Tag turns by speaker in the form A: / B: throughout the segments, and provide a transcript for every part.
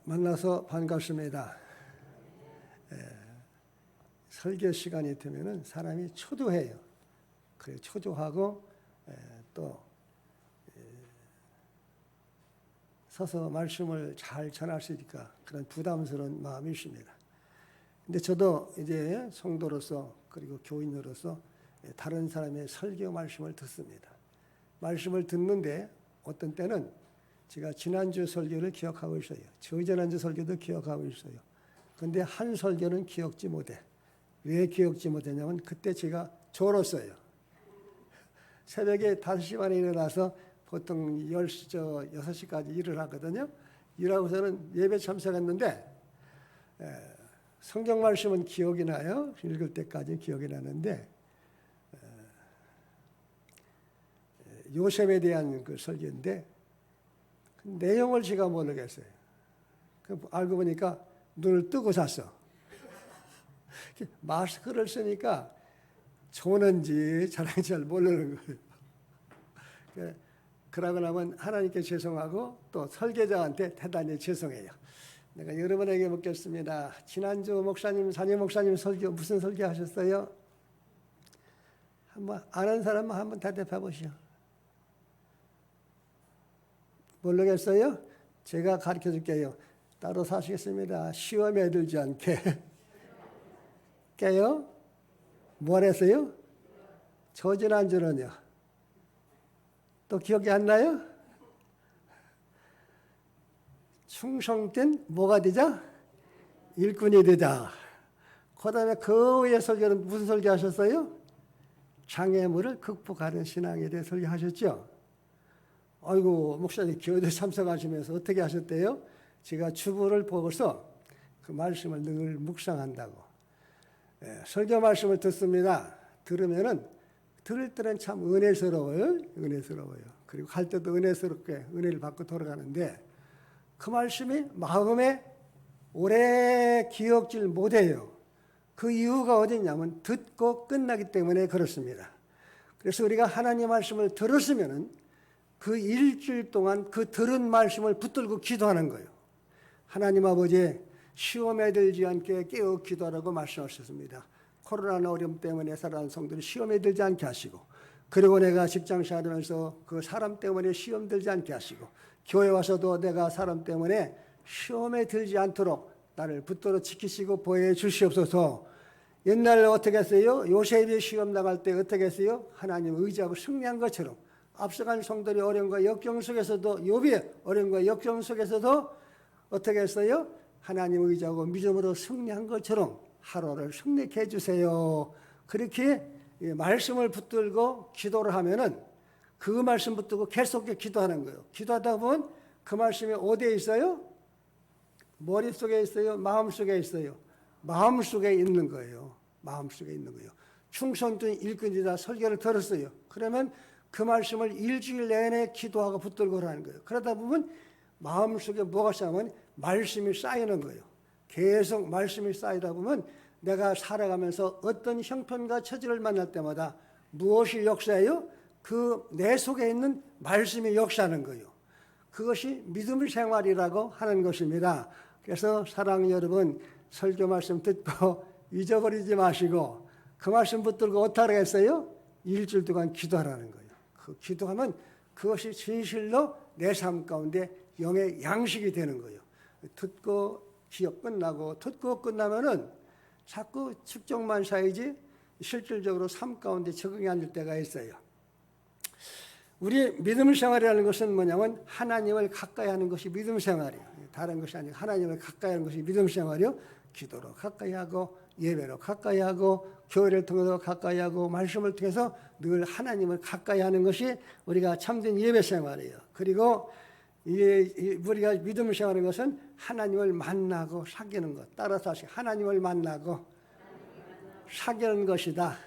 A: 만나서 반갑습니다. 설교 시간이 되면은 사람이 초조해요. 그래 초조하고 또 서서 말씀을 잘 전할 수 있으니까 그런 부담스러운 마음이 있습니다. 근데 저도 이제 성도로서 그리고 교인으로서 다른 사람의 설교 말씀을 듣습니다. 말씀을 듣는데 어떤 때는 제가 지난주 설교를 기억하고 있어요. 저지난주 설교도 기억하고 있어요. 그런데 한 설교는 기억지 못해. 왜 기억지 못했냐면 그때 제가 졸았어요. 새벽에 5시 반에 일어나서 보통 6시까지 일을 하거든요. 일하고서는 예배 참석했는데 성경 말씀은 기억이 나요. 읽을 때까지 기억이 나는데 요셉에 대한 그 설교인데 그 내용을 제가 모르겠어요. 알고 보니까 눈을 뜨고 잤어. 마스크를 쓰니까 조는지 잘하는지 잘 모르는 거예요. 그러고 나면 하나님께 죄송하고 또 설계자한테 대단히 죄송해요. 내가 여러분에게 묻겠습니다. 지난주 목사님, 산임 목사님 설교 무슨 설교 하셨어요? 한번 아는 사람만 한번 대답해 보시오. 모르겠어요? 제가 가르쳐 줄게요. 따로 사시겠습니다. 시험에 들지 않게. 깨요? 뭘 했어요? 저지난주는요. 또 기억이 안 나요? 충성된 뭐가 되자? 일꾼이 되자. 그 다음에 그 후에 설교는 무슨 설교 하셨어요? 장애물을 극복하는 신앙에 대해 설교하셨죠? 아이고, 목사님 교회에 참석하시면서 어떻게 하셨대요? 제가 주보를 보고서 그 말씀을 늘 묵상한다고. 설교 말씀을 듣습니다. 들으면은 들을 때는 참 은혜스러워요. 은혜스러워요. 그리고 갈 때도 은혜스럽게 은혜를 받고 돌아가는데 그 말씀이 마음에 오래 기억질 못해요. 그 이유가 어디냐면 듣고 끝나기 때문에 그렇습니다. 그래서 우리가 하나님 말씀을 들었으면은 그 일주일 동안 그 들은 말씀을 붙들고 기도하는 거예요. 하나님 아버지 시험에 들지 않게 깨어 기도하라고 말씀하셨습니다. 코로나 어려움 때문에 살아가는 성도들이 시험에 들지 않게 하시고, 그리고 내가 직장생활 하면서 그 사람 때문에 시험 들지 않게 하시고, 교회 와서도 내가 사람 때문에 시험에 들지 않도록 나를 붙들어 지키시고 보호해 주시옵소서. 옛날에 어떻게 했어요? 요셉이 시험 나갈 때 어떻게 했어요? 하나님 의지하고 승리한 것처럼 앞서간 성도들이 어려움과 역경 속에서도, 욥이 어려움과 역경 속에서도 어떻게 했어요? 하나님 의지하고 믿음으로 승리한 것처럼 하루를 승리케 해주세요. 그렇게 말씀을 붙들고 기도를 하면은 그 말씀 붙들고 계속 기도하는 거예요. 기도하다 보면 그 말씀이 어디에 있어요? 머릿속에 있어요? 마음속에 있어요? 마음속에 있는 거예요. 마음속에 있는 거예요. 충성된 일꾼이다 설교를 들었어요. 그러면 그 말씀을 일주일 내내 기도하고 붙들고 하는 거예요. 그러다 보면 마음속에 뭐가 쌓이면 말씀이 쌓이는 거예요. 계속 말씀이 쌓이다 보면 내가 살아가면서 어떤 형편과 처지를 만날 때마다 무엇이 역사예요? 그 내 속에 있는 말씀이 역사하는 거예요. 그것이 믿음의 생활이라고 하는 것입니다. 그래서 사랑하는 여러분, 설교 말씀 듣고 잊어버리지 마시고 그 말씀 붙들고 어떻게 하겠어요? 일주일 동안 기도하라는 거예요. 그 기도하면 그것이 진실로 내 삶 가운데 영의 양식이 되는 거예요. 듣고 기억 끝나고 듣고 끝나면은 자꾸 측정만 쌓이지 실질적으로 삶 가운데 적응이 안 될 때가 있어요. 우리 믿음 생활이라는 것은 뭐냐면 하나님을 가까이 하는 것이 믿음 생활이에요. 다른 것이 아니고 하나님을 가까이 하는 것이 믿음 생활이요. 기도로 가까이 하고 예배로 가까이 하고 교회를 통해서 가까이 하고 말씀을 통해서 늘 하나님을 가까이 하는 것이 우리가 참된 예배 생활이에요. 그리고 우리가 믿음을 생활하는 것은 하나님을 만나고 사귀는 것. 따라서 하나님을 만나고 사귀는 것이다.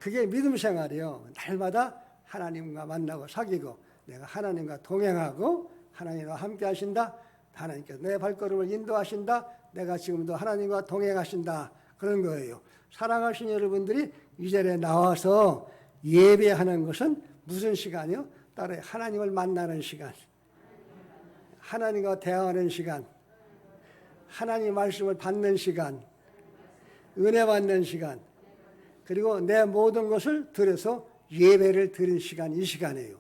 A: 그게 믿음 생활이에요. 날마다 하나님과 만나고 사귀고 내가 하나님과 동행하고 하나님과 함께 하신다. 하나님께서 내 발걸음을 인도하신다. 내가 지금도 하나님과 동행하신다. 그런 거예요. 사랑하시는 여러분들이 이 자리에 나와서 예배하는 것은 무슨 시간이요? 따로 하나님을 만나는 시간, 하나님과 대화하는 시간, 하나님 말씀을 받는 시간, 은혜 받는 시간, 그리고 내 모든 것을 들여서 예배를 드리는 시간, 이 시간이에요.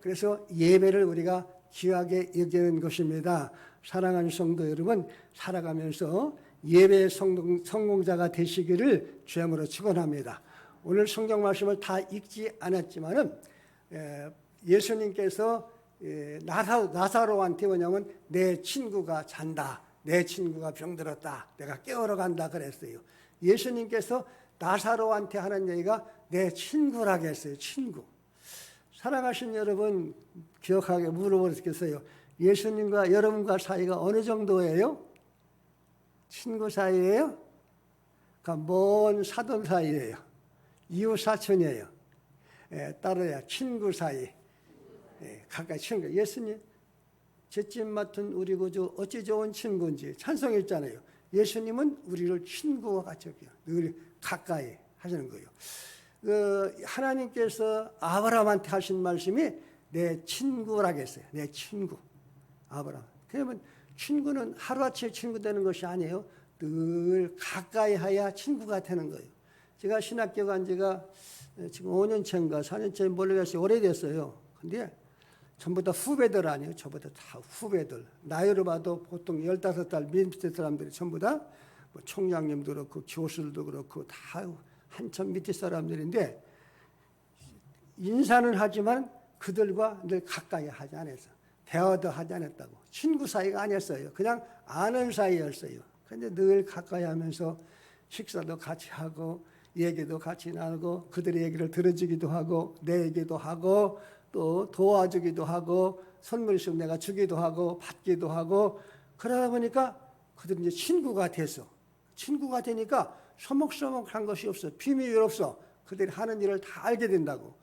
A: 그래서 예배를 우리가 귀하게 여기는 것입니다. 사랑하는 성도 여러분, 살아가면서 예배의 성공자가 되시기를 주님으로 축원합니다. 오늘 성경 말씀을 다 읽지 않았지만은 예수님께서 나사로한테 뭐냐면 내 친구가 잔다, 내 친구가 병들었다, 내가 깨우러 간다 그랬어요. 예수님께서 나사로한테 하는 얘기가 내 친구라고 했어요. 친구. 사랑하신 여러분, 기억하게 물어보겠어요. 예수님과 여러분과 사이가 어느 정도예요? 친구 사이예요? 그러니까 먼 사돈 사이예요. 이웃 사촌이에요. 따라야 친구 사이. 가까이 친구. 예수님, 잿집 맡은 우리 구주 어찌 좋은 친구인지 찬송했잖아요. 예수님은 우리를 친구와 같이 여겨요. 늘 가까이 하시는 거예요. 하나님께서 아브라함한테 하신 말씀이 내 친구라고 했어요. 내 친구. 아브라함. 그러면 친구는 하루아침에 친구 되는 것이 아니에요. 늘 가까이 해야 친구가 되는 거예요. 제가 신학교 간 지가 지금 5년째인가 4년째 모르겠어요. 오래됐어요. 근데 전부 다 후배들 아니에요. 저보다 다 후배들. 나이로 봐도 보통 15살 밑에 사람들이 전부 다 뭐 총장님도 그렇고 교수들도 그렇고 다 한참 밑에 사람들인데 인사는 하지만 그들과 늘 가까이 하지 않았어. 대화도 하지 않았다고. 친구 사이가 아니었어요. 그냥 아는 사이였어요. 그런데 늘 가까이 하면서 식사도 같이 하고 얘기도 같이 나누고 그들의 얘기를 들어주기도 하고 내 얘기도 하고 또 도와주기도 하고 선물 있으면 내가 주기도 하고 받기도 하고 그러다 보니까 그들은 이제 친구가 됐어. 친구가 되니까 서먹서먹한 것이 없어. 비밀이 없어. 그들이 하는 일을 다 알게 된다고.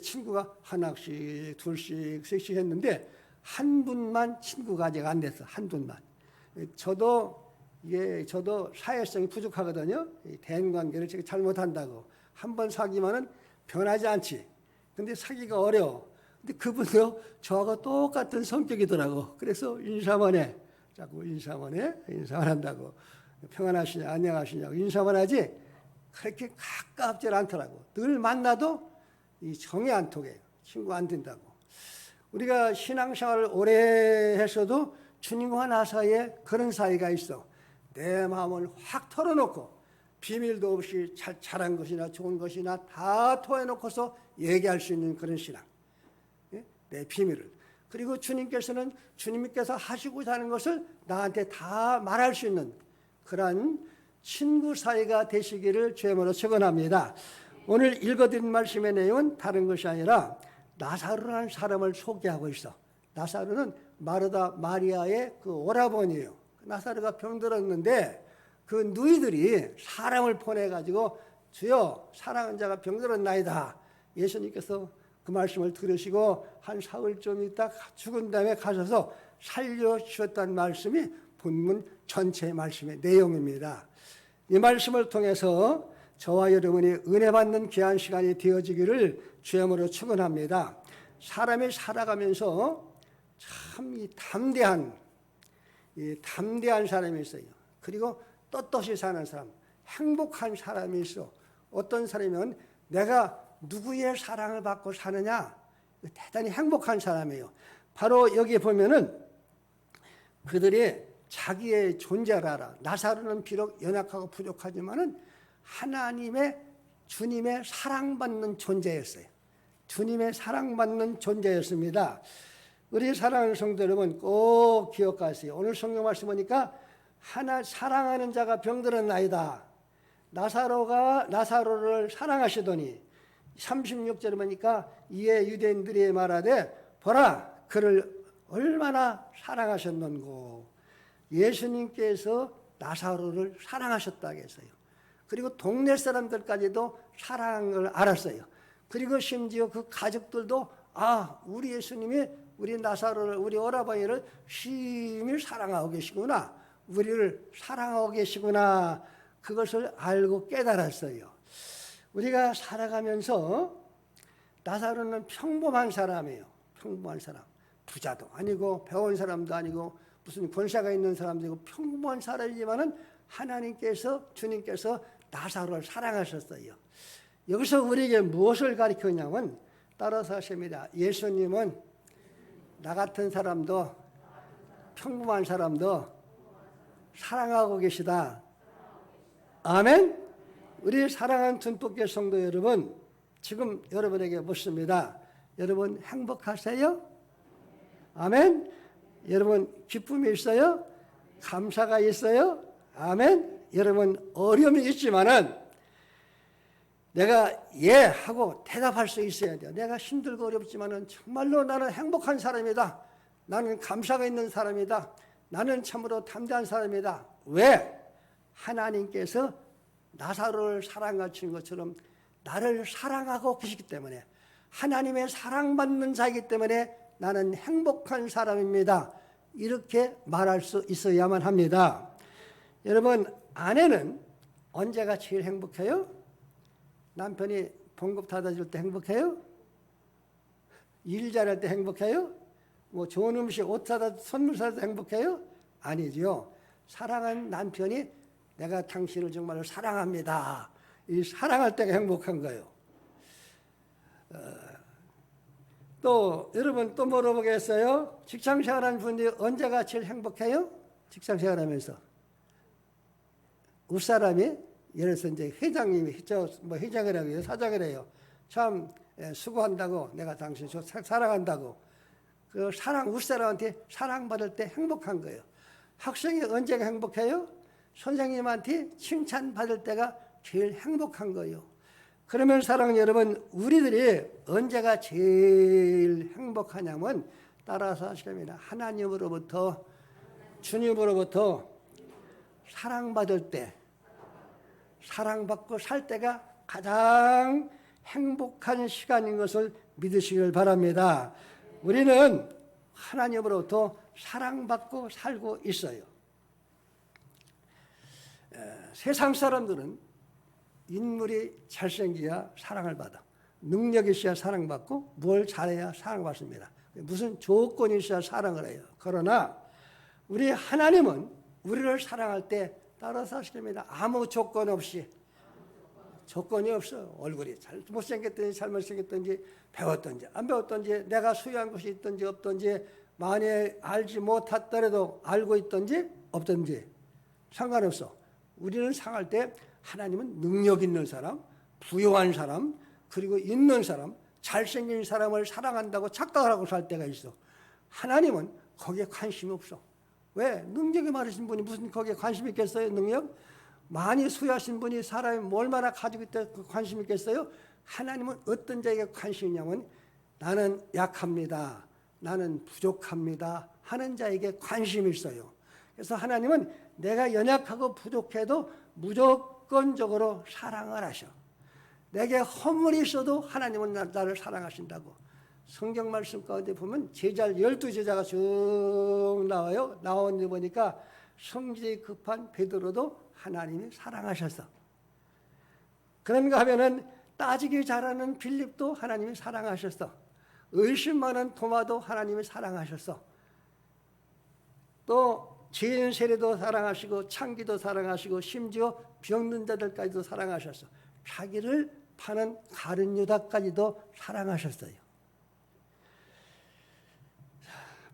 A: 친구가 하나씩 둘씩 셋씩 했는데 한 분만 친구가 아직 안 됐어. 한 분만. 저도 사회성이 부족하거든요. 대인관계를 제가 잘못한다고. 한 번 사귀면은 변하지 않지. 근데 사귀기가 어려워. 근데 그분도 저하고 똑같은 성격이더라고. 그래서 인사만 해. 자꾸 인사만 해. 인사만 한다고. 평안하시냐, 안녕하시냐고 인사만 하지 그렇게 가깝지 않더라고. 늘 만나도 이 정이 안 통해요. 친구 안 된다고. 우리가 신앙생활을 오래 했어도 주님과 나 사이에 그런 사이가 있어. 내 마음을 확 털어놓고 비밀도 없이 잘한 것이나 좋은 것이나 다 토해놓고서 얘기할 수 있는 그런 신앙. 내 비밀을. 그리고 주님께서는 주님께서 하시고자 하는 것을 나한테 다 말할 수 있는 그러한 친구 사이가 되시기를 주님으로 축원합니다. 오늘 읽어드린 말씀의 내용은 다른 것이 아니라 나사로라는 사람을 소개하고 있어. 나사로는 마르다 마리아의 그 오라버니예요. 나사로가 병들었는데 그 누이들이 사람을 보내가지고 주여 사랑하는 자가 병들었나이다. 예수님께서 그 말씀을 들으시고 한 사흘 좀 있다 죽은 다음에 가셔서 살려주셨다는 말씀이 본문 전체의 말씀의 내용입니다. 이 말씀을 통해서 저와 여러분이 은혜 받는 귀한 시간이 되어지기를 주님으로 축원합니다. 사람이 살아가면서 참 담대한 사람이 있어요. 그리고 떳떳이 사는 사람, 행복한 사람이 있어. 어떤 사람이면 내가 누구의 사랑을 받고 사느냐, 대단히 행복한 사람이에요. 바로 여기에 보면은 그들이 자기의 존재를 알아. 나사로는 비록 연약하고 부족하지만은 주님의 사랑받는 존재였어요. 주님의 사랑받는 존재였습니다. 우리 사랑하는 성도 여러분 꼭 기억하세요. 오늘 성경 말씀 보니까 사랑하는 자가 병들었나이다. 나사로를 사랑하시더니 36절에 보니까 이에 유대인들이 말하되 보라 그를 얼마나 사랑하셨는고. 예수님께서 나사로를 사랑하셨다고 했어요. 그리고 동네 사람들까지도 사랑을 알았어요. 그리고 심지어 그 가족들도 우리 예수님이 우리 나사로를 우리 오라버니를 심히 사랑하고 계시구나. 우리를 사랑하고 계시구나. 그것을 알고 깨달았어요. 우리가 살아가면서 나사로는 평범한 사람이에요. 평범한 사람. 부자도 아니고 배운 사람도 아니고 무슨 권세가 있는 사람들이고 평범한 사람이지만은 하나님께서 주님께서 나사로를 사랑하셨어요. 여기서 우리에게 무엇을 가르치냐면 따라서 하십니다. 예수님은 나 같은 사람도 평범한 사람도 사랑하고 계시다. 아멘. 우리 사랑하는 준법계 성도 여러분, 지금 여러분에게 묻습니다. 여러분 행복하세요? 아멘. 여러분 기쁨이 있어요? 감사가 있어요? 아멘. 여러분 어려움이 있지만은 내가 예 하고 대답할 수 있어야 돼요. 내가 힘들고 어렵지만은 정말로 나는 행복한 사람이다. 나는 감사가 있는 사람이다. 나는 참으로 담대한 사람이다. 왜? 하나님께서 나사로를 사랑하신 것처럼 나를 사랑하고 계시기 때문에, 하나님의 사랑받는 자이기 때문에 나는 행복한 사람입니다. 이렇게 말할 수 있어야만 합니다. 여러분, 아내는 언제가 제일 행복해요? 남편이 봉급 타다 줄 때 행복해요? 일 잘할 때 행복해요? 뭐 좋은 음식, 옷 사다 선물 사다 때 행복해요? 아니죠. 사랑하는 남편이 내가 당신을 정말로 사랑합니다. 이 사랑할 때가 행복한 거예요. 또 여러분 또 물어보겠어요? 직장 생활하는 분들이 언제가 제일 행복해요? 직장 생활하면서 윗사람이 예를 들어서 이제 회장님이 뭐 회장을 해요, 사장을 해요. 참 수고한다고, 내가 당신 사랑한다고. 그 사랑 윗사람한테 사랑받을 때 행복한 거예요. 학생이 언제가 행복해요? 선생님한테 칭찬받을 때가 제일 행복한 거예요. 그러면 사랑하는 여러분, 우리들이 언제가 제일 행복하냐면 따라서 하시랍니다. 하나님으로부터, 주님으로부터 사랑받을 때, 사랑받고 살 때가 가장 행복한 시간인 것을 믿으시길 바랍니다. 우리는 하나님으로부터 사랑받고 살고 있어요. 세상 사람들은 인물이 잘생겨야 사랑을 받아. 능력이 있어야 사랑받고 뭘 잘해야 사랑받습니다. 무슨 조건이 있어야 사랑을 해요. 그러나 우리 하나님은 우리를 사랑할 때 따라서 하십니다. 아무 조건 없이. 조건이 없어요. 얼굴이 못생겼든지 잘못생겼든지 배웠든지 안 배웠든지 내가 수요한 것이 있든지 없든지 만약에 알지 못하더라도 알고 있든지 없든지 상관없어. 우리는 상할 때 하나님은 능력 있는 사람, 부유한 사람, 그리고 있는 사람, 잘생긴 사람을 사랑한다고 착각을 하고 살 때가 있어. 하나님은 거기에 관심이 없어. 왜? 능력이 많으신 분이 무슨 거기에 관심이 있겠어요? 능력? 많이 수여하신 분이 사람이 얼마나 가지고 있다 관심이 있겠어요? 하나님은 어떤 자에게 관심이 있냐면 나는 약합니다. 나는 부족합니다. 하는 자에게 관심이 있어요. 그래서 하나님은 내가 연약하고 부족해도 무조건적으로 사랑을 하셔. 내게 허물이 있어도 하나님은 나를 사랑하신다고. 성경 말씀 가운데 보면 제자 12제자가 쭉 나와요. 나오는데 보니까 성질이 급한 베드로도 하나님이 사랑하셔서. 그런가 하면은 따지기 잘하는 빌립도 하나님이 사랑하셨어. 의심 많은 도마도 하나님이 사랑하셨어. 또 죄인 세례도 사랑하시고 창기도 사랑하시고 심지어 병든 자들까지도 사랑하셨어. 자기를 파는 가룟 유다까지도 사랑하셨어요.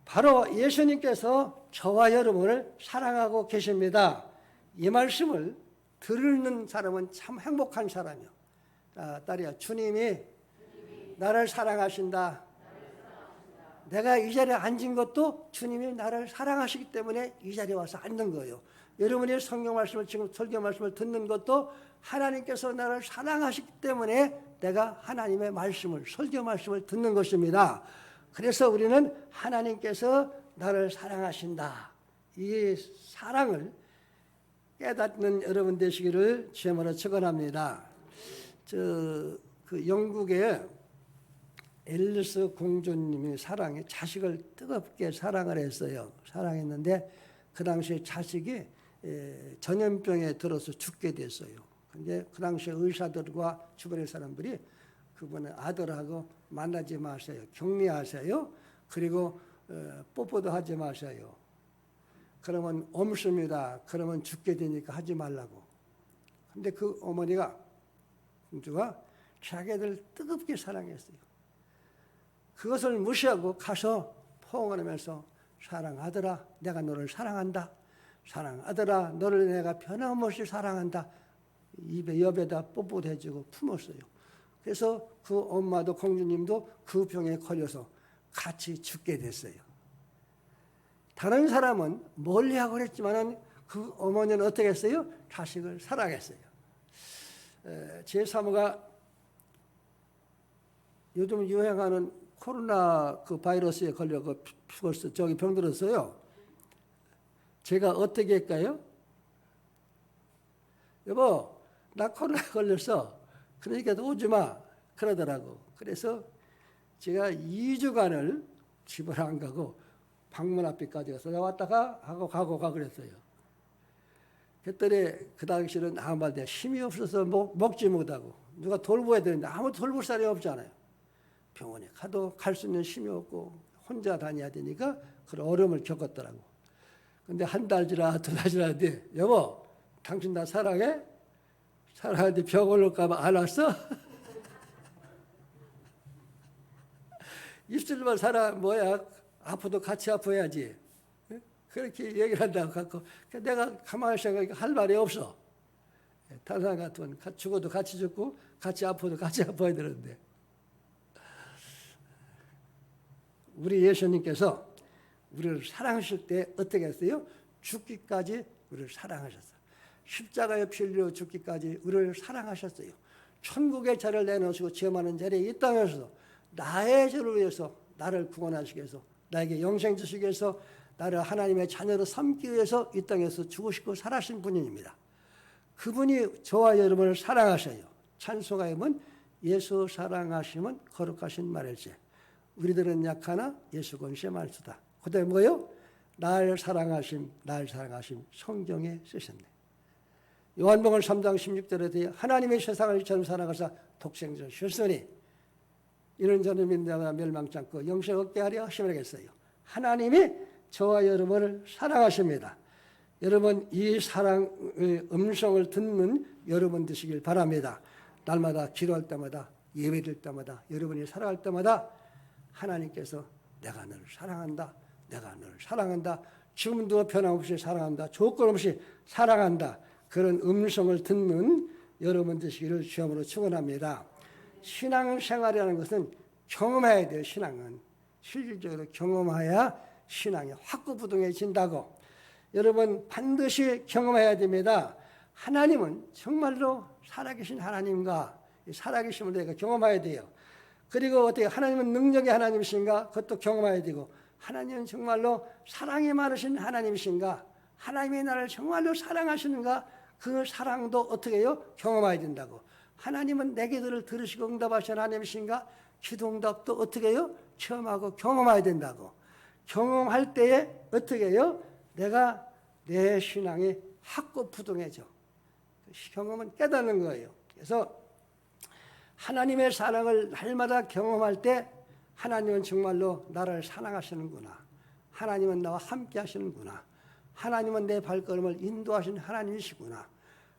A: 바로 예수님께서 저와 여러분을 사랑하고 계십니다. 이 말씀을 듣는 사람은 참 행복한 사람이요. 딸이야, 주님이 나를 사랑하신다. 내가 이 자리에 앉은 것도 주님이 나를 사랑하시기 때문에 이 자리에 와서 앉는 거예요. 여러분이 성경 말씀을 지금 설교 말씀을 듣는 것도 하나님께서 나를 사랑하시기 때문에 내가 하나님의 말씀을 설교 말씀을 듣는 것입니다. 그래서 우리는 하나님께서 나를 사랑하신다. 이 사랑을 깨닫는 여러분 되시기를 주님으로 축원합니다. 그 영국의 앨리스 공주님이 자식을 뜨겁게 사랑을 했어요. 사랑했는데 그 당시에 자식이 전염병에 들어서 죽게 됐어요. 근데 그 당시에 의사들과 주변의 사람들이 그분의 아들하고 만나지 마세요. 격리하세요. 그리고 뽀뽀도 하지 마세요. 그러면 옴습니다. 그러면 죽게 되니까 하지 말라고. 근데 그 어머니가, 공주가 자기들 뜨겁게 사랑했어요. 그것을 무시하고 가서 포옹하면서 사랑하더라, 내가 너를 사랑한다. 사랑하더라, 너를 내가 변함없이 사랑한다. 입에 옆에다 뽀뽀도 해주고 품었어요. 그래서 그 엄마도 공주님도 그 병에 걸려서 같이 죽게 됐어요. 다른 사람은 멀리하고 그랬지만 그 어머니는 어떻게 했어요? 자식을 사랑했어요. 제 사모가 요즘 유행하는 코로나 그 바이러스에 걸려 죽었어. 저기 병들었어요. 제가 어떻게 할까요? 여보, 나 코로나 걸렸어. 그러니까 오지 마. 그러더라고. 그래서 제가 2주간을 집을 안 가고 방문 앞에까지 가서 나왔다가 가고 그랬어요. 그랬더니 그 당시에는 아무 말 내가 힘이 없어서 먹지 못하고 누가 돌보아야 되는데 아무 돌볼 사람이 없잖아요. 병원에 가도 갈 수 있는 힘이 없고 혼자 다녀야 되니까 그런 어려움을 겪었더라고. 근데 한 달 지나 두 달 지났는데 여보, 당신 나 사랑해? 사랑하는데 병 올릴까 봐 안 왔어? 입술만 사랑 뭐야? 아파도 같이 아파야지. 그렇게 얘기를 한다고 갖고 내가 가만히 생각하니까 할 말이 없어. 다른 사람 같으면 죽어도 같이 죽고 같이 아파도 같이 아파야 되는데 우리 예수님께서 우리를 사랑하실 때 어떻게 했어요? 죽기까지 우리를 사랑하셨어요. 십자가에 피 흘려 죽기까지 우리를 사랑하셨어요. 천국의 자를 내놓으시고 죄 많은 자리에 이 땅에서 나의 죄를 위해서 나를 구원하시기 위해서 나에게 영생 주시기 위해서 나를 하나님의 자녀로 삼기 위해서 이 땅에서 죽으시고 살아신 분입니다. 그분이 저와 여러분을 사랑하셔요. 찬송가에는 예수 사랑하심은 거룩하신 말일지 우리들은 약하나 예수 권세 말수다. 그다음에 뭐요? 날 사랑하심 성경에 쓰셨네. 요한복음 3장 16절에 하나님의 세상을 이처럼 사랑하사 독생자를 주셨으니 이런 저는 믿다가 멸망치 않고 영생 얻게 하려 하심을 했어요. 하나님이 저와 여러분을 사랑하십니다. 여러분 이 사랑의 음성을 듣는 여러분 되시길 바랍니다. 날마다 기도할 때마다 예배드릴 때마다 여러분이 살아갈 때마다 하나님께서 내가 너를 사랑한다. 내가 너를 사랑한다. 지금도 변함없이 사랑한다. 조건 없이 사랑한다. 그런 음성을 듣는 여러분 되시기를 주함으로 축원합니다. 신앙생활이라는 것은 경험해야 돼요. 신앙은 실질적으로 경험해야 신앙이 확고부동해진다고. 여러분 반드시 경험해야 됩니다. 하나님은 정말로 살아계신 하나님과 살아계심을 내가 경험해야 돼요. 그리고 어떻게 하나님은 능력의 하나님이신가? 그것도 경험해야 되고 하나님은 정말로 사랑이 많으신 하나님이신가? 하나님이 나를 정말로 사랑하시는가? 그 사랑도 어떻게 해요? 경험해야 된다고. 하나님은 내 기도를 들으시고 응답하시는 하나님이신가? 기도 응답도 어떻게 해요? 체험하고 경험해야 된다고. 경험할 때에 어떻게 해요? 내가 내 신앙이 확고부동해져. 경험은 깨닫는 거예요. 그래서 하나님의 사랑을 날마다 경험할 때 하나님은 정말로 나를 사랑하시는구나. 하나님은 나와 함께 하시는구나. 하나님은 내 발걸음을 인도하시는 하나님이시구나.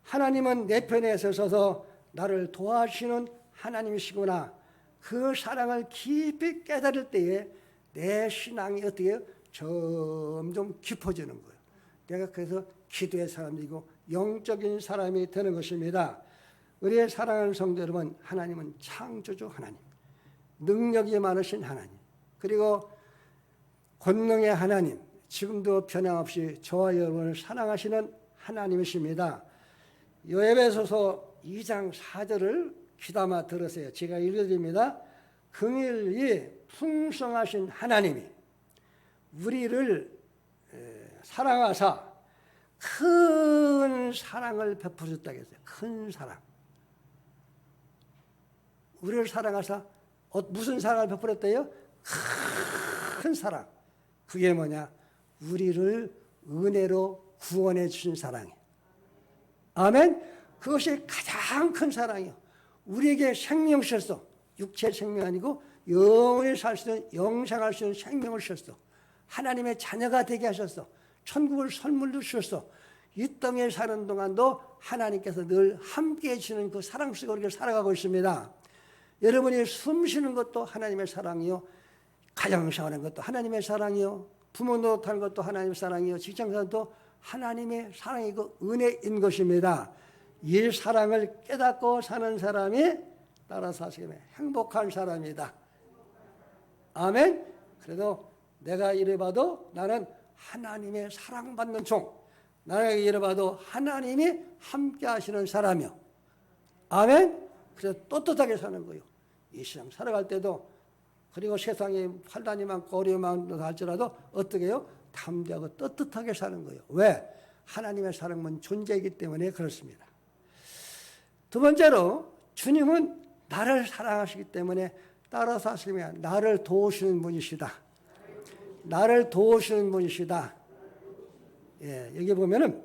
A: 하나님은 내 편에 서서 나를 도와주시는 하나님이시구나. 그 사랑을 깊이 깨달을 때에 내 신앙이 어떻게 해요? 점점 깊어지는 거예요. 내가 그래서 기도의 사람이고 영적인 사람이 되는 것입니다. 우리의 사랑하는 성도 여러분, 하나님은 창조주 하나님, 능력이 많으신 하나님, 그리고 권능의 하나님, 지금도 변함없이 저와 여러분을 사랑하시는 하나님이십니다. 요에베소서 2장 4절을 귀담아 들으세요. 제가 읽어드립니다. 긍휼이 풍성하신 하나님이 우리를 사랑하사 큰 사랑을 베푸셨다고 했어요. 큰 사랑. 우리를 사랑하사 무슨 사랑을 베풀었대요? 큰 사랑. 그게 뭐냐? 우리를 은혜로 구원해 주신 사랑이에요. 아멘. 그것이 가장 큰 사랑이에요. 우리에게 생명 주셨어. 육체 생명 아니고 영원히 살 수 있는 영생할 수 있는 생명을 주셨어. 하나님의 자녀가 되게 하셨어. 천국을 선물로 주셨어. 이 땅에 사는 동안도 하나님께서 늘 함께 해주시는 그 사랑 속에 우리가 살아가고 있습니다. 여러분이 숨 쉬는 것도 하나님의 사랑이요, 가정생활하는 것도 하나님의 사랑이요, 부모 노릇하는 것도 하나님의 사랑이요, 직장생활도 하나님의 사랑이고 은혜인 것입니다. 이 사랑을 깨닫고 사는 사람이 따라서 하시면 행복한 사람이다. 아멘. 그래도 내가 이래봐도 나는 하나님의 사랑받는 종, 나가 이래봐도 하나님이 함께 하시는 사람이요. 아멘. 그래서 떳떳하게 사는 거예요. 이 세상 살아갈 때도, 그리고 세상에 환난이 많고 어려움이 많다 할지라도 어떻게 해요? 담대하고 떳떳하게 사는 거예요. 왜? 하나님의 사랑은 존재이기 때문에 그렇습니다. 두 번째로, 주님은 나를 사랑하시기 때문에 따라서 하시면 나를 도우시는 분이시다. 나를 도우시는 분이시다. 예, 여기 보면은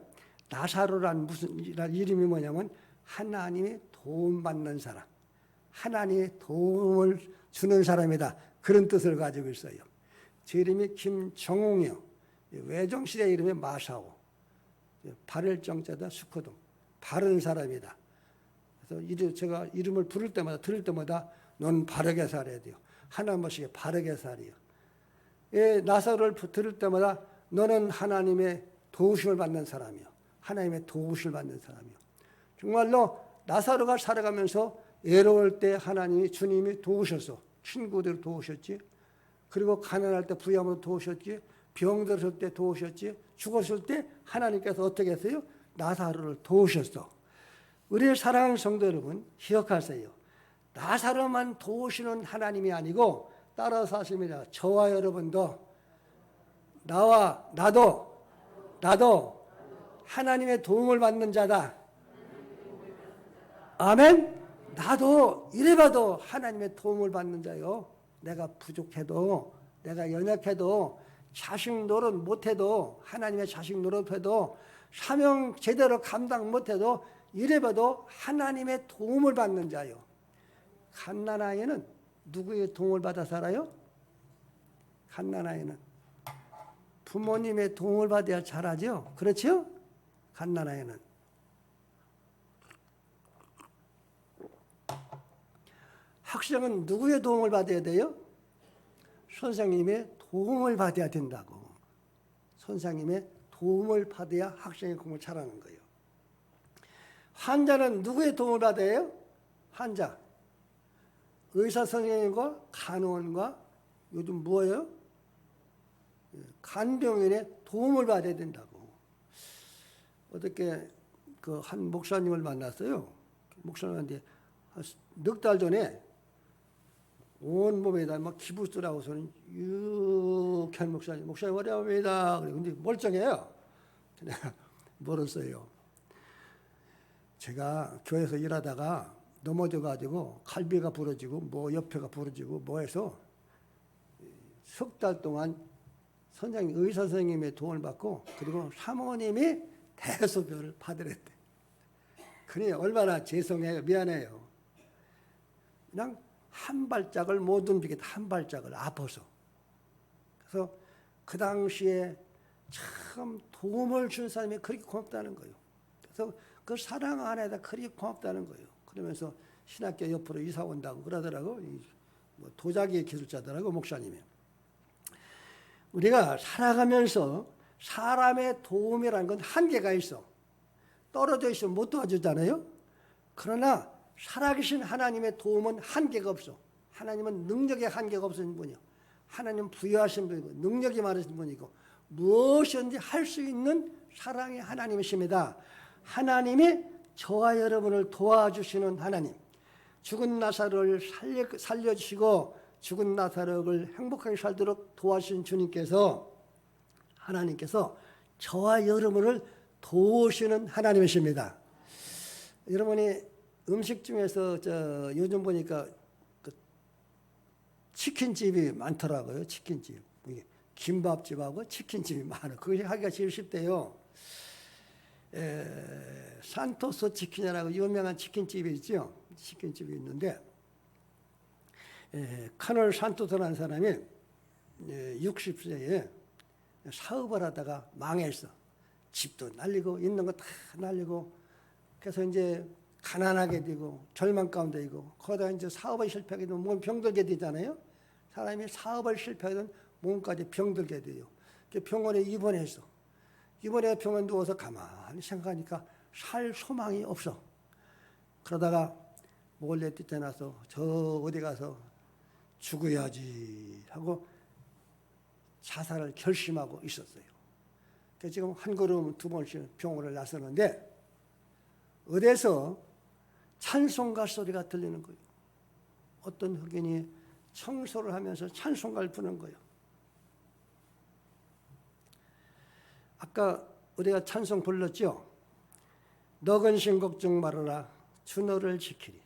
A: 나사로란 무슨 이름이 뭐냐면 하나님의 도움받는 사람, 하나님의 도움을 주는 사람이다. 그런 뜻을 가지고 있어요. 제 이름이 김정웅이요. 외종시대 이름이 마사오. 바를 정자다 수코동. 바른 사람이다. 그래서 제가 이름을 부를 때마다, 들을 때마다 넌 바르게 살아야 돼요. 하나님께 바르게 살이요. 예, 나사로를 들을 때마다 너는 하나님의 도우심을 받는 사람이요. 하나님의 도우심을 받는 사람이요. 정말로 나사로가 살아가면서 외로울 때 하나님이, 주님이 도우셨어. 친구들 도우셨지. 그리고 가난할 때 부양으로 도우셨지. 병들었을 때 도우셨지. 죽었을 때 하나님께서 어떻게 했어요? 나사로를 도우셨어. 우리 사랑하는 성도 여러분, 기억하세요. 나사로만 도우시는 하나님이 아니고 따라서 하십니다. 저와 여러분도, 나도 하나님의 도움을 받는 자다. 아멘. 나도 이래봐도 하나님의 도움을 받는 자요. 내가 부족해도, 내가 연약해도, 자식 노릇 못해도, 하나님의 자식 노릇해도, 사명 제대로 감당 못해도 이래봐도 하나님의 도움을 받는 자요. 갓난아이는 누구의 도움을 받아 살아요? 갓난아이는 부모님의 도움을 받아야 자라죠. 그렇죠? 갓난아이는. 학생은 누구의 도움을 받아야 돼요? 선생님의 도움을 받아야 된다고. 선생님의 도움을 받아야 학생의 공부를 잘하는 거예요. 환자는 누구의 도움을 받아요? 환자. 의사 선생님과 간호원과 요즘 뭐예요? 간병인의 도움을 받아야 된다고. 어저께 그 한 목사님을 만났어요. 목사님한테 넉 달 전에 온몸에다 막 기부스라고서는 유쾌한 목사님 어려웁니다. 근데 멀쩡해요. 내가 멀었어요. 제가 교회에서 일하다가 넘어져가지고 갈비가 부러지고 뭐 옆에가 부러지고 뭐 해서 석 달 동안 의사 선생님의 도움을 받고, 그리고 사모님이 대소변을 받으랬대. 그래 얼마나 죄송해요. 미안해요. 그냥 한 발짝을 못 움직였다. 한 발짝을 아파서. 그래서 그 당시에 참 도움을 준 사람이 그렇게 고맙다는 거예요. 그래서 그 사랑 안에다 그렇게 고맙다는 거예요. 그러면서 신학교 옆으로 이사 온다고 그러더라고. 뭐 도자기 기술자더라고 목사님이. 우리가 살아가면서 사람의 도움이라는 건 한계가 있어. 떨어져 있으면 못 도와주잖아요. 그러나 살아계신 하나님의 도움은 한계가 없어. 하나님은 능력의 한계가 없으신 분이요. 하나님은 부여하신 분이고 능력이 많으신 분이고 무엇이든지 할 수 있는 사랑의 하나님이십니다. 하나님이 저와 여러분을 도와주시는 하나님, 죽은 나사로를 살려주시고 죽은 나사로를 행복하게 살도록 도와주신 주님께서, 하나님께서 저와 여러분을 도우시는 하나님이십니다. 여러분이 음식 중에서 요즘 보니까 그 치킨집이 많더라고요. 치킨집. 김밥집하고 치킨집이 많아요. 그것이 하기가 제일 쉽대요. 산토스 치킨이라고 유명한 치킨집이 있죠. 치킨집이 있는데 카놀 산토스라는 사람이 60세에 사업을 하다가 망했어. 집도 날리고 있는 거 다 날리고 그래서 이제 가난하게 되고 절망 가운데 있고 거기다 이제 사업을 실패하게 되면 몸 병들게 되잖아요. 사람이 사업을 실패하게 되면 몸까지 병들게 돼요. 병원에 입원해서 병원 누워서 가만히 생각하니까 살 소망이 없어. 그러다가 몰래 뛰쳐나서 저 어디 가서 죽어야지 하고 자살을 결심하고 있었어요. 그래서 지금 한 걸음 두 번씩 병원을 나서는데 어디서 찬송가 소리가 들리는 거예요. 어떤 흑인이 청소를 하면서 찬송가를 부는 거예요. 아까 우리가 찬송 불렀죠? 너 근심 걱정 말아라 주 너를 지키리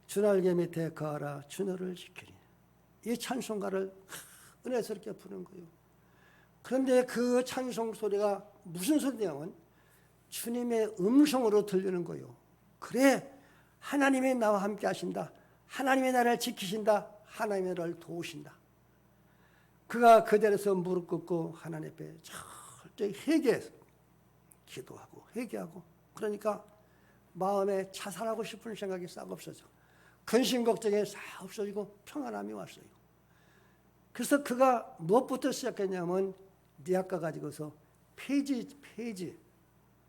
A: 주 날개 밑에 거하라 주 너를 지키리. 이 찬송가를 은혜스럽게 부는 거예요. 그런데 그 찬송 소리가 무슨 소리냐면 주님의 음성으로 들리는 거예요. 그래 하나님이 나와 함께 하신다. 하나님이 나를 지키신다. 하나님이 나를 도우신다. 그가 그 자리에서 무릎 꿇고 하나님 앞에 철저히 회개해서 기도하고 회개하고 그러니까 마음에 자살하고 싶은 생각이 싹 없어져. 근심 걱정이 싹 없어지고 평안함이 왔어요. 그래서 그가 무엇부터 시작했냐면 니아까 가지고서 폐지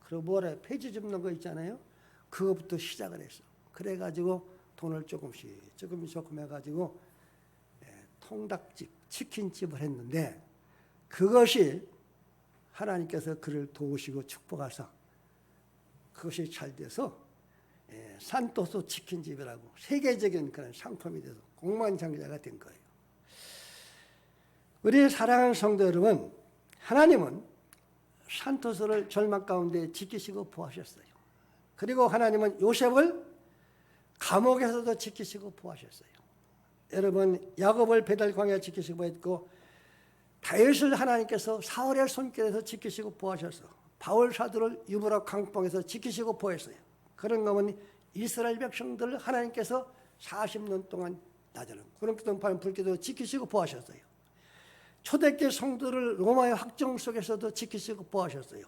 A: 그리고 뭐래 폐지 줍는 거 있잖아요. 그거부터 시작을 했어. 그래가지고 돈을 조금 해가지고 통닭집 치킨집을 했는데 그것이 하나님께서 그를 도우시고 축복하사 그것이 잘 돼서 산토소 치킨집이라고 세계적인 그런 상품이 돼서億万장자가 된 거예요. 우리 사랑하는 성도 여러분, 하나님은 산토소를 절망 가운데 지키시고 보호하셨어요. 그리고 하나님은 요셉을 감옥에서도 지키시고 보호하셨어요. 여러분 야곱을 배달광야에 지키시고 보호했고 다윗을 하나님께서 사울의 손길에서 지키시고 보호하셔서 바울 사도를 유브라 강봉에서 지키시고 보호했어요. 그런 거면 이스라엘 백성들을 하나님께서 40년 동안 낮에는 구름기둥 바람 불기도 지키시고 보호하셨어요. 초대교회 성도를 로마의 확정 속에서도 지키시고 보호하셨어요.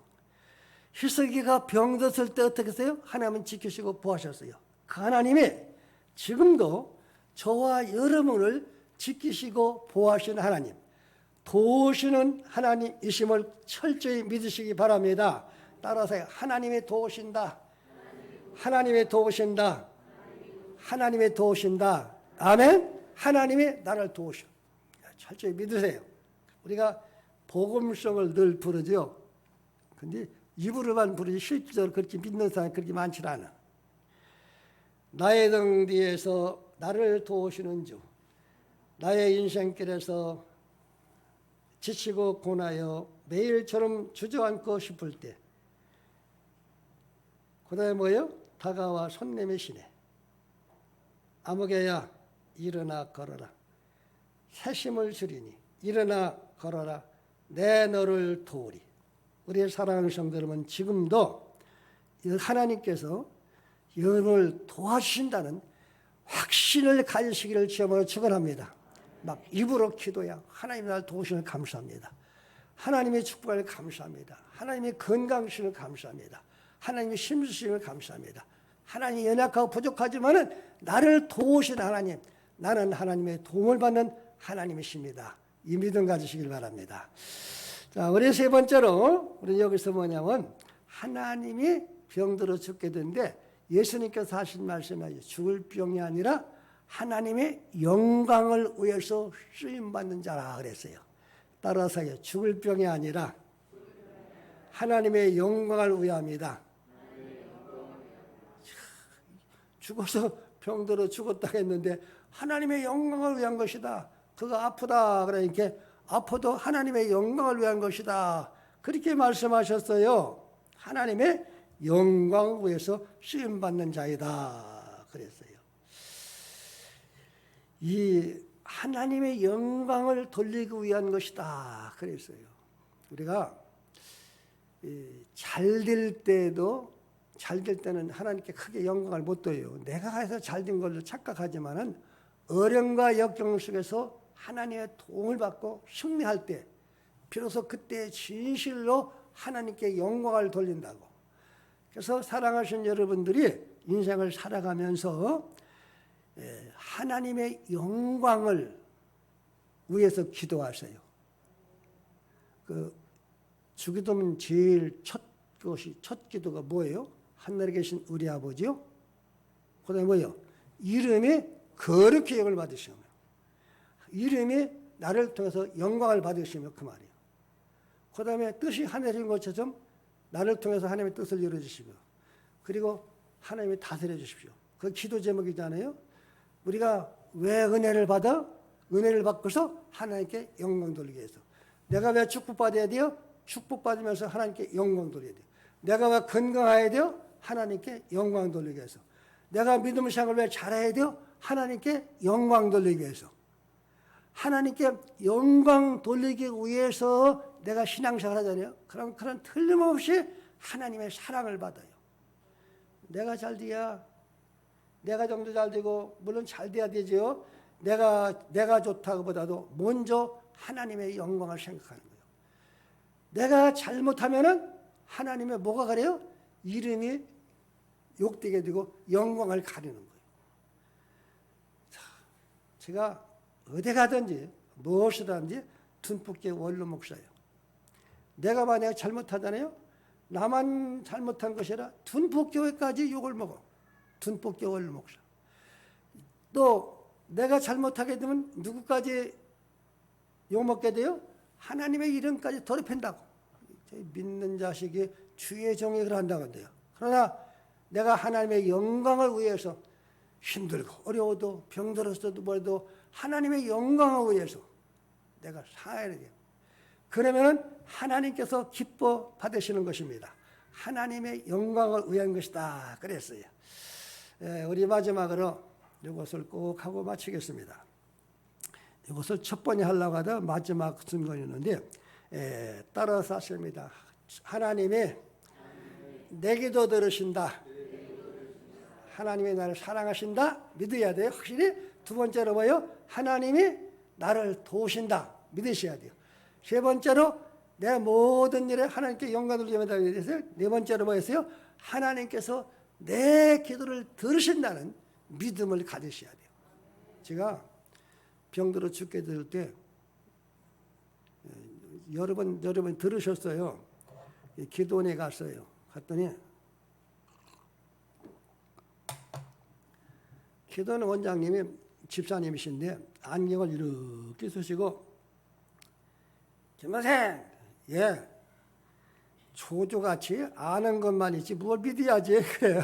A: 희석이가 병들었을 때 어떻게 했어요? 하나님은 지키시고 보호하셨어요. 그 하나님이 지금도 저와 여러분을 지키시고 보호하시는 하나님, 도우시는 하나님이심을 철저히 믿으시기 바랍니다. 따라서 하나님이 도우신다. 하나님이 도우신다. 하나님이 도우신다. 아멘. 하나님이 나를 도우셔. 철저히 믿으세요. 우리가 복음성을 늘 부르죠. 근데 입으로만 부르지 실제로 그렇게 믿는 사람이 그렇게 많지 않아. 나의 등 뒤에서 나를 도우시는 주, 나의 인생길에서 지치고 고나여 매일처럼 주저앉고 싶을 때, 그 다음에 뭐예요? 다가와 손 내미시네. 아무개야 일어나 걸어라. 새심을 주리니 일어나 걸어라. 내 너를 도우리. 우리의 사랑하는 성도 여러분, 지금도 하나님께서 여러분을 도와주신다는 확신을 가지시기를 주님으로 축원합니다. 막 입으로 기도야. 하나님 나를 도우시는 감사합니다. 하나님의 축복을 감사합니다. 하나님의 건강심을 감사합니다. 하나님의 심수심을 감사합니다. 하나님이 연약하고 부족하지만은 나를 도우신 하나님, 나는 하나님의 도움을 받는 하나님이십니다. 이 믿음 가지시길 바랍니다. 자, 우리 세 번째로 우리 여기서 뭐냐면 하나님이 병들어 죽게 되는데 예수님께서 하신 말씀이 죽을 병이 아니라 하나님의 영광을 위해서 쓰임받는 자라 그랬어요. 따라서 죽을 병이 아니라 하나님의 영광을 위함이다. 죽어서 병들어 죽었다 했는데 하나님의 영광을 위한 것이다. 그거 아프다 그러니까 아파도 하나님의 영광을 위한 것이다. 그렇게 말씀하셨어요. 하나님의 영광을 위해서 쓰임받는 자이다 그랬어요. 이 하나님의 영광을 돌리기 위한 것이다 그랬어요. 우리가 잘 될 때는 하나님께 크게 영광을 못 돌려요. 내가 해서 잘 된 걸로 착각하지만은 어려움과 역경 속에서 하나님의 도움을 받고 승리할 때 비로소 그때 진실로 하나님께 영광을 돌린다고. 그래서 사랑하신 여러분들이 인생을 살아가면서 하나님의 영광을 위해서 기도하세요. 그 주기도문 제일 첫 기도가 뭐예요? 하늘에 계신 우리 아버지요. 그다음에 뭐예요? 이름이 거룩히 영을 받으시며, 이름이 나를 통해서 영광을 받으시며, 그 말이에요. 그다음에 뜻이 하늘인 것처럼 나를 통해서 하나님의 뜻을 이루어주시며, 그리고 하나님이 다스려 주십시오. 그 기도 제목이잖아요. 우리가 왜 은혜를 받아? 은혜를 받고서 하나님께 영광 돌리기 위해서. 내가 왜 축복받아야 돼요? 축복받으면서 하나님께 영광 돌려야 돼요. 내가 왜 건강해야 돼요? 하나님께 영광 돌리기 위해서. 내가 믿음 생활을 왜 잘해야 돼요? 하나님께 영광 돌리기 위해서. 하나님께 영광 돌리기 위해서 내가 신앙생활 하잖아요. 그럼 그런 틀림없이 하나님의 사랑을 받아요. 내가 잘 돼야, 내가 정도 잘 되고, 물론 잘 돼야 되죠. 내가 좋다고보다도 먼저 하나님의 영광을 생각하는 거예요. 내가 잘못하면은 하나님의 뭐가 가려요? 이름이 욕되게 되고 영광을 가리는 거예요. 자, 제가 어디 가든지 무엇을 하든지 둔풋계 원로 목사예요. 내가 만약에 잘못하잖아요. 나만 잘못한 것이 아니라 둔풋교회까지 욕을 먹어. 둔풋계 원로 목사. 또 내가 잘못하게 되면 누구까지 욕먹게 돼요? 하나님의 이름까지 더럽힌다고. 믿는 자식이 주의 정액을 한다고 한대요. 그러나 내가 하나님의 영광을 위해서 힘들고 어려워도 병들었어도 뭐래도 하나님의 영광을 위해서 내가 살아야 돼요. 그러면은 하나님께서 기뻐 받으시는 것입니다. 하나님의 영광을 위한 것이다 그랬어요. 우리 마지막으로 이것을 꼭 하고 마치겠습니다. 이것을 첫 번에 하려고 하다 마지막 순간이었는데 따라서 하십니다. 하나님이 내 기도 들으신다. 하나님이 나를 사랑하신다. 믿어야 돼요. 확실히. 두 번째로 뭐예요? 하나님이 나를 도우신다. 믿으셔야 돼요. 세 번째로 내 모든 일에 하나님께 영광을 돌리면서 네 번째로 뭐였어요? 하나님께서 내 기도를 들으신다는 믿음을 가지셔야 돼요. 제가 병들어 죽게 될 때 여러분 들으셨어요. 기도원에 갔어요. 갔더니 기도원 원장님이 집사님이신데 안경을 이렇게 쓰시고 김선생, 예, 조조같이 아는 것만 있지 뭘 믿어야지 그래요.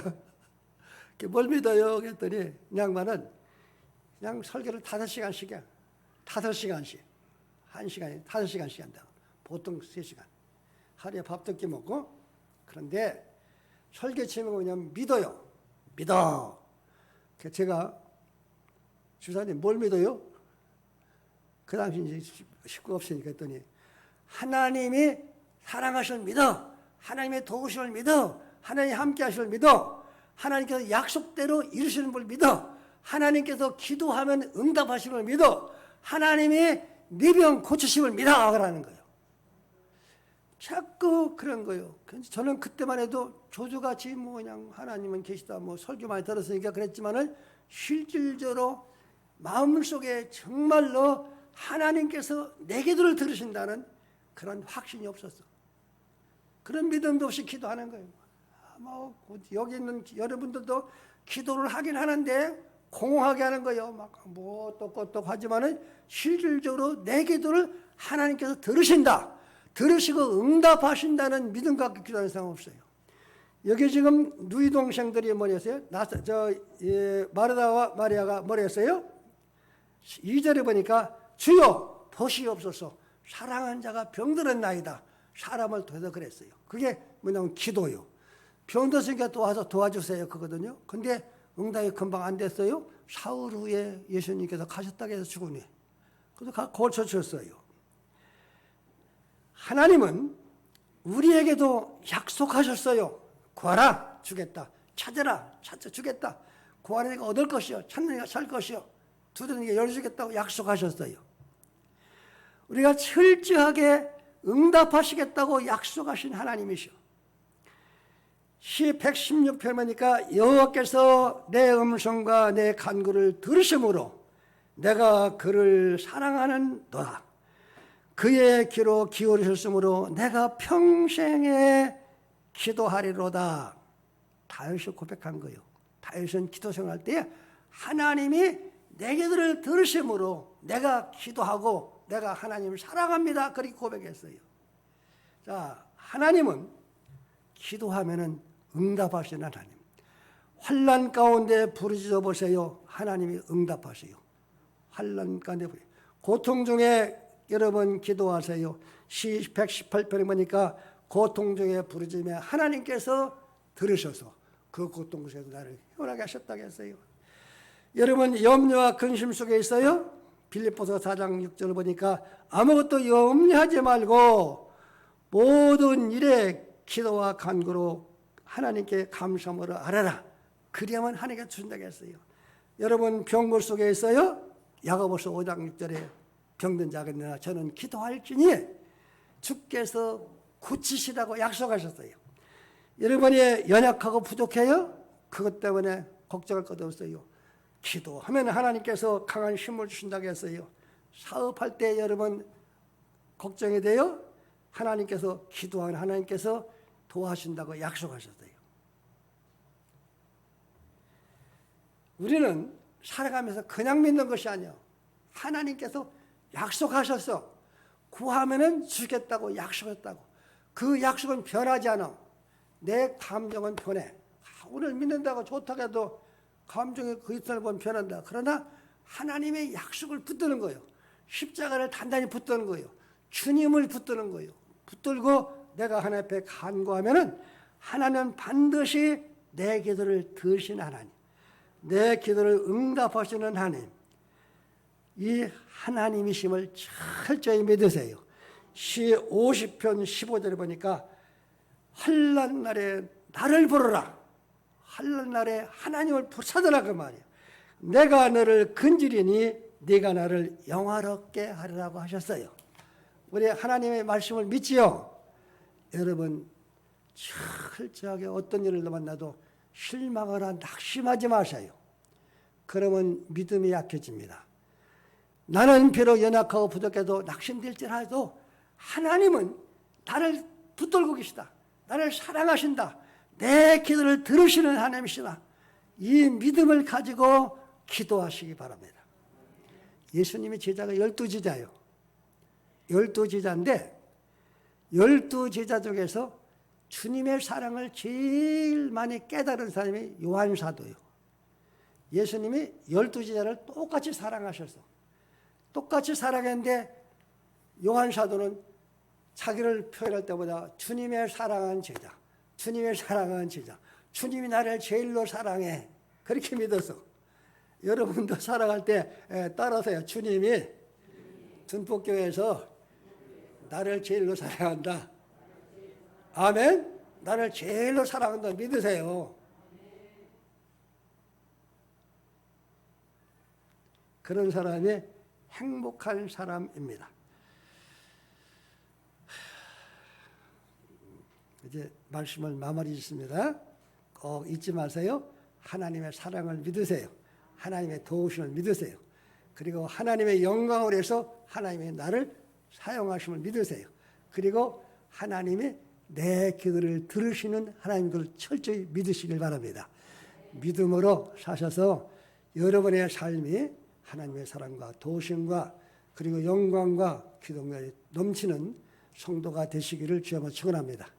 A: 뭘 믿어요? 그랬더니 양반은 그냥 설교를 5시간씩이야. 5시간씩. 1시간에 5시간씩 한다고. 보통 3시간. 하루에 밥 2끼 먹고. 그런데 설교 제목은 뭐냐면 믿어요. 믿어. 제가 주사님 뭘 믿어요? 그 당시 이제 식구가 없으니까 했더니 하나님이 사랑하시는 믿어. 하나님의 도우심을 믿어. 하나님이 함께 하시는 믿어. 하나님께서 약속대로 이루시는 걸 믿어. 하나님께서 기도하면 응답하시는 걸 믿어. 하나님이 네 병 고치심을 믿어. 그러는 거예요. 자꾸 그런 거예요. 저는 그때만 해도 조조같이 뭐 그냥 하나님은 계시다 뭐 설교 많이 들었으니까 그랬지만은 실질적으로 마음속에 정말로 하나님께서 내 기도를 들으신다는 그런 확신이 없었어. 그런 믿음도 없이 기도하는 거예요. 뭐 여기 있는 여러분들도 기도를 하긴 하는데 공허하게 하는 거예요. 막 뭐 똑똑똑 하지만은 실질적으로 내 기도를 하나님께서 들으신다. 들으시고 응답하신다는 믿음 갖고 기도하는 사람 없어요. 여기 지금 누이 동생들이 뭐랬어요? 마르다와 마리아가 뭐랬어요? 2절에 보니까 주여 보시옵소서 사랑한 자가 병들었나이다. 사람을 통해서 그랬어요. 그게 뭐냐면 기도요. 병들었으니까 또 와서 도와주세요. 그거든요. 근데 응답이 금방 안 됐어요. 사흘 후에 예수님께서 가셨다고 해서 죽으니. 그래서 고쳐졌어요. 하나님은 우리에게도 약속하셨어요. 구하라 주겠다. 찾아라 찾아 주겠다. 구하니까 얻을 것이요. 찾느니까 살 것이요. 두드리니까 열어주겠다고 약속하셨어요. 우리가 철저하게 응답하시겠다고 약속하신 하나님이시오. 시 116편 보니까 여호와께서 내 음성과 내 간구를 들으심으로 내가 그를 사랑하는도다. 그의 귀로 기울이셨으므로 내가 평생에 기도하리로다. 다윗이 고백한 거예요. 다윗은 기도 생활할 때 하나님이 내 기도를 들으심으로 내가 기도하고 내가 하나님을 사랑합니다. 그렇게 고백했어요. 자, 하나님은 기도하면은 응답하시는 하나님. 환난 가운데 부르짖어 보세요. 하나님이 응답하세요. 환난 가운데 고통 중에 여러분 기도하세요. 시 118편에 보니까 고통 중에 부르짖으며 하나님께서 들으셔서 그 고통 속에서 나를 회원하게 하셨다고 했어요. 여러분 염려와 근심 속에 있어요? 빌립보서 4장 6절을 보니까 아무것도 염려하지 말고 모든 일에 기도와 간구로 하나님께 감사함으로 알아라. 그리하면 하나님께 주신다고 했어요. 여러분 병고 속에 있어요? 야고보서 5장 6절에 병든 자가 있느냐 저는 기도할지니 주께서 고치시라고 약속하셨어요. 여러분이 연약하고 부족해요? 그것 때문에 걱정할 것도 없어요. 기도하면 하나님께서 강한 힘을 주신다고 했어요. 사업할 때 여러분 걱정이 돼요? 하나님께서 기도하는 하나님께서 도와준다고 약속하셨어요. 우리는 살아가면서 그냥 믿는 것이 아니에요. 하나님께서 약속하셨어. 구하면은 주겠다고 약속했다고. 그 약속은 변하지 않아. 내 감정은 변해. 오늘 믿는다고 좋다고 해도 감정이 그 이틀 보면 변한다. 그러나 하나님의 약속을 붙드는 거예요. 십자가를 단단히 붙드는 거예요. 주님을 붙드는 거예요. 붙들고 내가 하나님 앞에 간구하면은 하나님은 반드시 내 기도를 들으시는 하나님. 내 기도를 응답하시는 하나님. 이 하나님이심을 철저히 믿으세요. 시 50편 15절에 보니까 환난 날에 나를 부르라. 환난 날에 하나님을 찾으라 그 말이에요. 내가 너를 건지리니 네가 나를 영화롭게 하리라고 하셨어요. 우리 하나님의 말씀을 믿지요? 여러분 철저하게 어떤 일을 만나도 실망하거나 낙심하지 마세요. 그러면 믿음이 약해집니다. 나는 비록 연약하고 부족해도 낙심될지라도 하나님은 나를 붙들고 계시다. 나를 사랑하신다. 내 기도를 들으시는 하나님이시다. 이 믿음을 가지고 기도하시기 바랍니다. 예수님의 제자가 12제자예요. 12제자인데 12제자 중에서 주님의 사랑을 제일 많이 깨달은 사람이 요한사도예요. 예수님이 12제자를 똑같이 사랑하셔서 똑같이 사랑했는데 요한사도는 자기를 표현할 때보다 주님의 사랑한 제자, 주님의 사랑한 제자, 주님이 나를 제일로 사랑해. 그렇게 믿어서 여러분도 사랑할 때 따라서요. 주님이 준복교회에서 나를 제일로 사랑한다. 아멘. 나를 제일로 사랑한다. 믿으세요. 그런 사람이 행복한 사람입니다. 이제 말씀을 마무리 짓습니다. 꼭 잊지 마세요. 하나님의 사랑을 믿으세요. 하나님의 도우심을 믿으세요. 그리고 하나님의 영광을 위해서 하나님의 나를 사용하심을 믿으세요. 그리고 하나님이 내 기도를 들으시는 하나님을 철저히 믿으시길 바랍니다. 믿음으로 사셔서 여러분의 삶이 하나님의 사랑과 도우심과 그리고 영광과 기도가 넘치는 성도가 되시기를 주여 축원합니다.